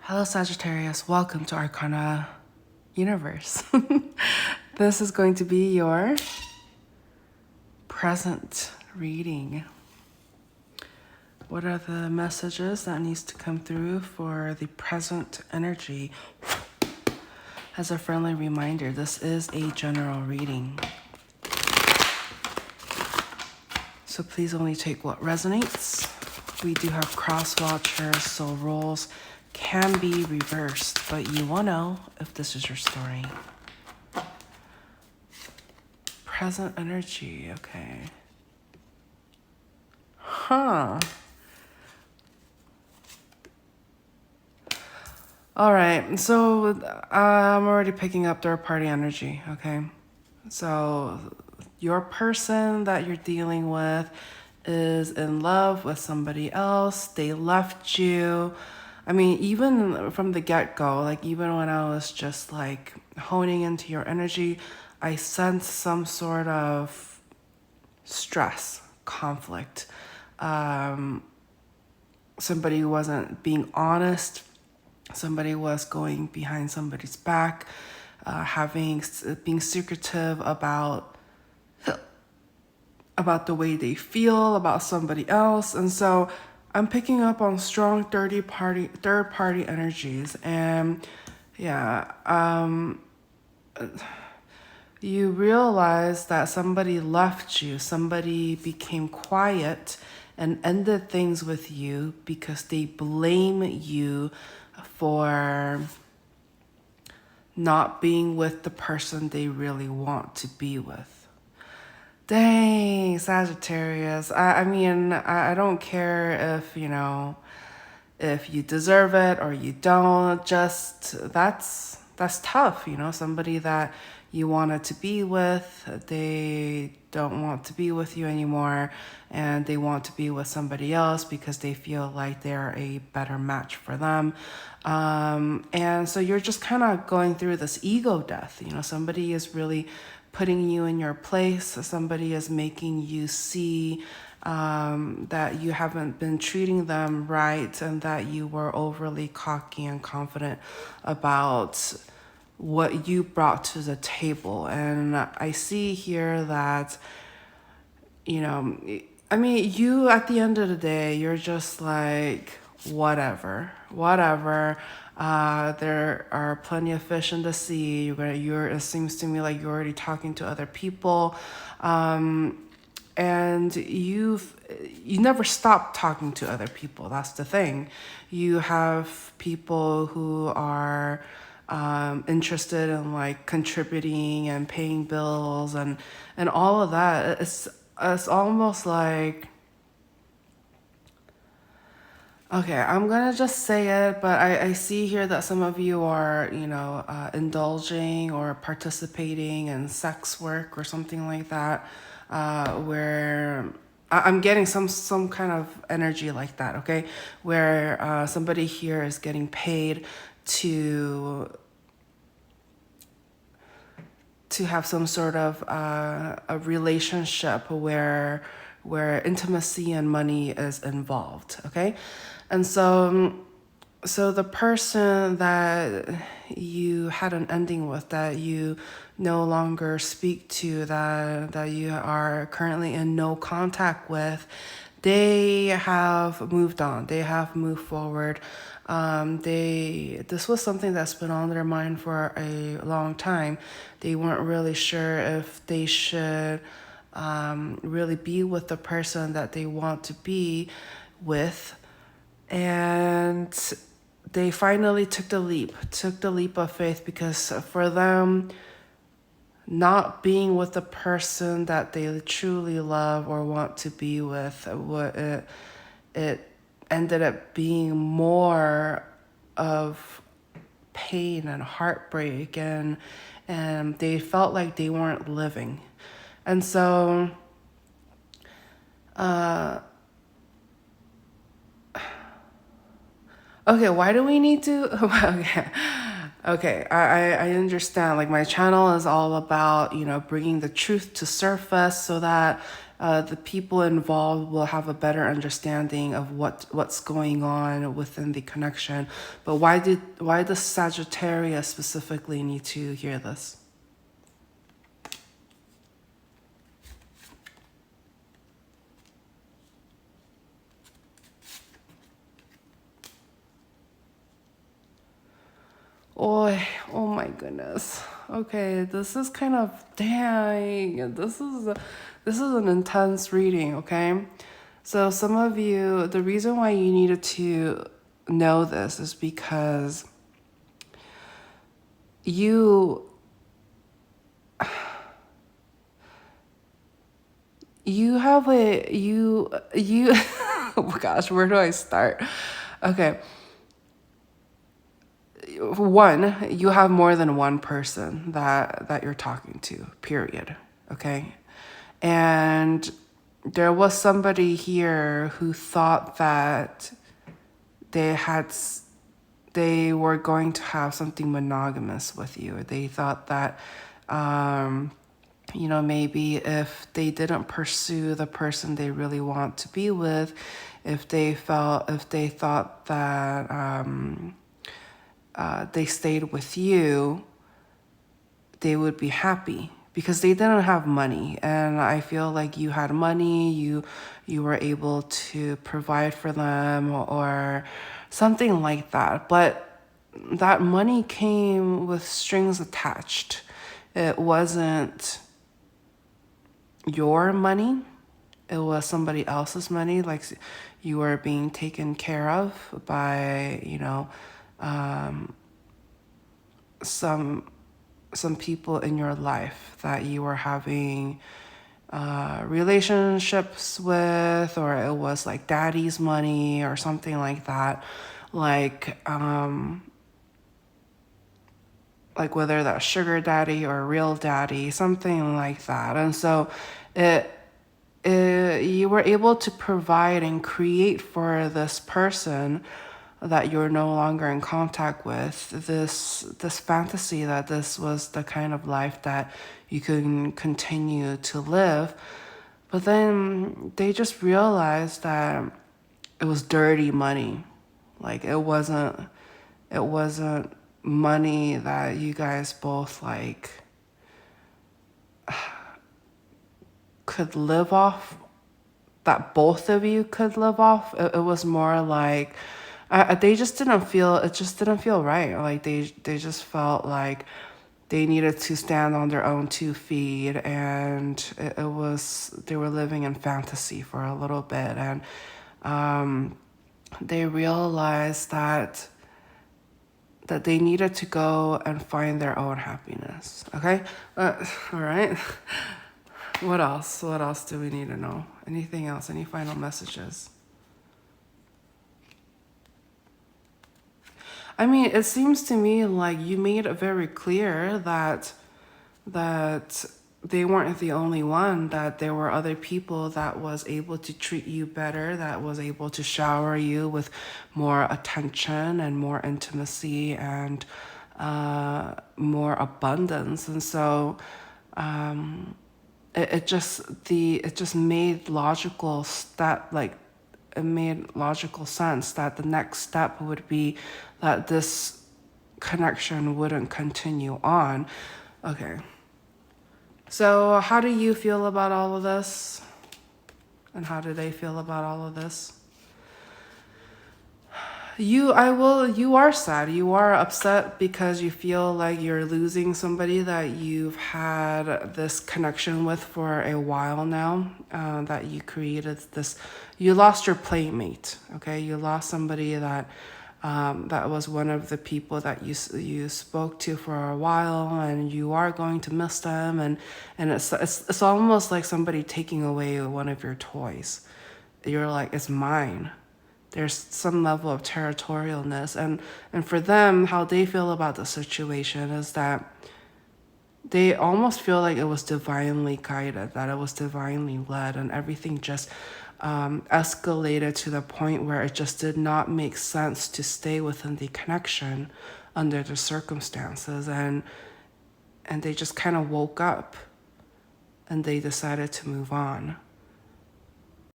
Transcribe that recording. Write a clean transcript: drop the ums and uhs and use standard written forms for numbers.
Hello, Sagittarius. Welcome to ArcanaUniverse. This is going to be your present reading. What are the messages that needs to come through for the present energy? As a friendly reminder, this is a general reading. So please only take what resonates. We do have cross watchers, so roles can be reversed, but you will know if this is your story. Present energy, okay. Huh. All right, so I'm already picking up third party energy, okay? So your person that you're dealing with is in love with somebody else. They left you. I mean, even from the get-go, like even when I was just like honing into your energy, I sensed some sort of stress, conflict. Somebody wasn't being honest. Somebody was going behind somebody's back, being secretive about the way they feel about somebody else. And so I'm picking up on strong third party energies. And yeah, you realize that somebody left you, somebody became quiet and ended things with you because they blame you for not being with the person they really want to be with. Dang, Sagittarius. I mean, I don't care if, if you deserve it or you don't. Just, that's tough, somebody that you wanted to be with, they don't want to be with you anymore, and they want to be with somebody else because they feel like they're a better match for them. And so you're just kind of going through this ego death. Somebody is really putting you in your place. Somebody is making you see that you haven't been treating them right and that you were overly cocky and confident about what you brought to the table. And I see here that, I mean, you at the end of the day, you're just like, whatever. There are plenty of fish in the sea. It seems to me like you're already talking to other people. And you never stop talking to other people. That's the thing. You have people who are interested in like contributing and paying bills and all of that. It's almost like, okay, I'm gonna just say it, but I see here that some of you are, indulging or participating in sex work or something like that, where I'm getting some kind of energy like that, okay? Where somebody here is getting paid to have some sort of a relationship where intimacy and money is involved, okay? And so the person that you had an ending with, that you no longer speak to, that you are currently in no contact with, they have moved on. They have moved forward. This was something that's been on their mind for a long time. They weren't really sure if they should really be with the person that they want to be with. And they finally took the leap of faith, because for them, not being with the person that they truly love or want to be with, it ended up being more of pain and heartbreak, and they felt like they weren't living. And so okay, why do we need to okay, I understand. Like, my channel is all about, bringing the truth to surface so that the people involved will have a better understanding of what's going on within the connection. But why does Sagittarius specifically need to hear this? Oh my goodness. Okay, this is kind of dang. This is an intense reading, okay? So some of you, the reason why you needed to know this is because you have oh gosh, where do I start? Okay. One, you have more than one person that you're talking to, period. Okay? And there was somebody here who thought that they were going to have something monogamous with you. They thought that maybe if they didn't pursue the person they really want to be with, if they thought that they stayed with you, they would be happy because they didn't have money. And I feel like you had money, you were able to provide for them or something like that. But that money came with strings attached. It wasn't your money. It was somebody else's money. Like you were being taken care of by, some people in your life that you were having relationships with, or it was like daddy's money or something like that. Like whether that's sugar daddy or real daddy, something like that. And so you were able to provide and create for this person that you're no longer in contact with, this fantasy that this was the kind of life that you can continue to live. But then they just realized that it was dirty money. Like it wasn't money that you guys both like could live off, that both of you could live off. It was more like they just didn't feel, it just didn't feel right. Like they just felt like they needed to stand on their own 2 feet, and it was, they were living in fantasy for a little bit. And they realized that they needed to go and find their own happiness. Okay? All right. What else? What else do we need to know? Anything else? Any final messages? I mean, it seems to me like you made it very clear that they weren't the only one, that there were other people that was able to treat you better, that was able to shower you with more attention and more intimacy and more abundance. And so it just made logical it made logical sense that the next step would be that this connection wouldn't continue on. Okay. So how do you feel about all of this? And how do they feel about all of this? You are sad. You are upset because you feel like you're losing somebody that you've had this connection with for a while now, that you created this, you lost your playmate, okay? You lost somebody that that was one of the people that you spoke to for a while, and you are going to miss them, and it's almost like somebody taking away one of your toys. You're like, it's mine. There's some level of territorialness, and for them, how they feel about the situation is that they almost feel like it was divinely guided, that it was divinely led, and everything just escalated to the point where it just did not make sense to stay within the connection under the circumstances, and they just kind of woke up and they decided to move on.